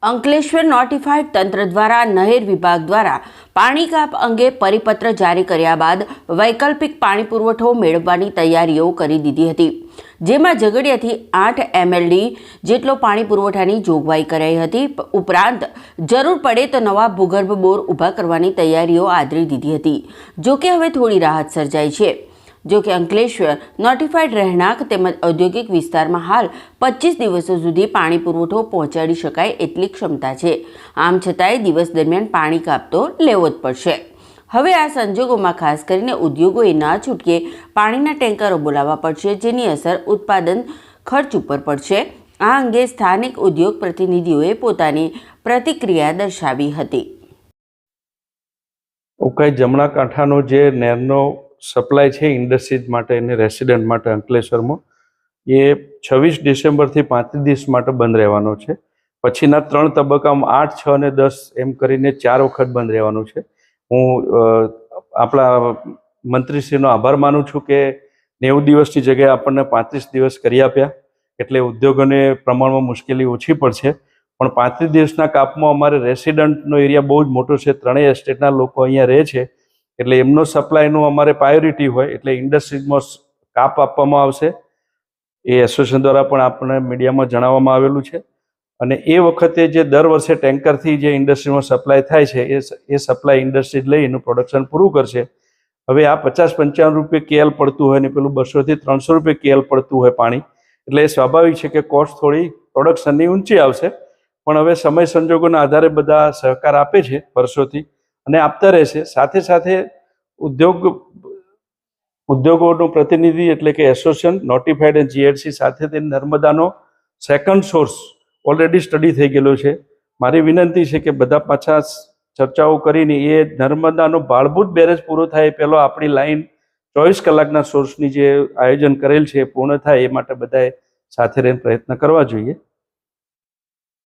Ankleshwar notified તંત્ર દ્વારા નહેર વિભાગ દ્વારા પાણી કાપ અંગે પરિપત્ર જારી કર્યા બાદ વૈકલ્પિક પાણી પુરવઠો મેળવવાની તૈયારીઓ કરી દીધી હતી, જેમાં ઝઘડિયાથી 8 MLD જેટલો પાણી પુરવઠાની જોગવાઈ કરાઈ હતી। ઉપરાંત જરૂર પડે તો નવા ભૂગર્ભ બોર ઊભા કરવાની તૈયારીઓ આદરી દીધી હતી। જો કે હવે થોડી રાહત સર્જાઈ છે। જો કે અંકલેશ્વર નોટિફાઈડ રહેણાંક તેમજ ઔદ્યોગિક વિસ્તારમાં હાલ 25 દિવસો સુધી પાણી પુરવઠો પહોંચાડી શકાય એટલી ક્ષમતા છે। આમ છતાંય દિવસ દરમિયાન પાણી કાપ તો લેવો જ પડશે। હવે આ સંજોગોમાં ખાસ કરીને ઉદ્યોગોએ ના છૂટકે પાણીના ટેન્કરો બોલાવવા પડશે, જેની અસર ઉત્પાદન ખર્ચ ઉપર પડશે। આ અંગે સ્થાનિક ઉદ્યોગ પ્રતિનિધિઓએ પોતાની પ્રતિક્રિયા દર્શાવી હતી। ઉકાઈ જમણા કાંઠાનો જે નહેરનો સપ્લાય છે ઇન્ડસ્ટ્રીઝ માટે અને રેસિડન્ટ માટે અંકલેશ્વરમાં એ 26 ડિસેમ્બરથી 35 દિવસ માટે બંધ રહેવાનો છે। પછીના 3 તબક્કામાં 8, 6 અને 10 એમ કરીને 4 વખત બંધ રહેવાનું છે। હું આપણા મંત્રીશ્રીનો આભાર માનું છું કે 90 દિવસની જગ્યાએ આપણને 35 દિવસ કરી આપ્યા, એટલે ઉદ્યોગોને પ્રમાણમાં મુશ્કેલી ઓછી પડશે। પણ 35 દિવસના કાપમાં અમારે રેસિડન્ટનો એરિયા બહુ જ મોટો છે, ત્રણેય એસ્ટેટના લોકો અહીંયા રહે છે, એટલે એમનો સપ્લાયનું અમારે પ્રાયોરિટી હોય, એટલે ઇન્ડસ્ટ્રીઝમાં કાપ આપવામાં આવશે। એ એસોસિએશન દ્વારા પણ આપણે મીડિયામાં જણાવવામાં આવેલું છે। અને એ વખતે જે દર વર્ષે ટેન્કરથી જે ઇન્ડસ્ટ્રીમાં સપ્લાય થાય છે એ સપ્લાય ઇન્ડસ્ટ્રીઝ લઈ એનું પ્રોડક્શન પૂરું કરશે। હવે આ 50-55 રૂપિયા KL પડતું હોય ને પેલું 200 થી 300 રૂપિયા KL પડતું હોય પાણી, એટલે એ સ્વાભાવિક છે કે કોસ્ટ થોડી પ્રોડક્શનની ઊંચી આવશે। પણ હવે સમય સંજોગોના આધારે બધા સહકાર આપે છે વર્ષોથી અને આપતા રહેશે। સાથે સાથે ઉદ્યોગોનું પ્રતિનિધિ એટલે કે એસોસિએશન નોટિફાઈડ અને GHC સાથે તે નર્મદાનો સેકન્ડ સોર્સ ઓલરેડી સ્ટડી થઈ ગયેલો છે। મારી વિનંતી છે કે બધા પાછા ચર્ચાઓ કરીને એ નર્મદાનો ભાળભૂત બેરેજ પૂરો થાય પહેલો આપણી લાઈન 24 કલાકના સોર્સની જે આયોજન કરેલ છે એ પૂર્ણ થાય એ માટે બધાએ સાથે રહીને પ્રયત્ન કરવા જોઈએ।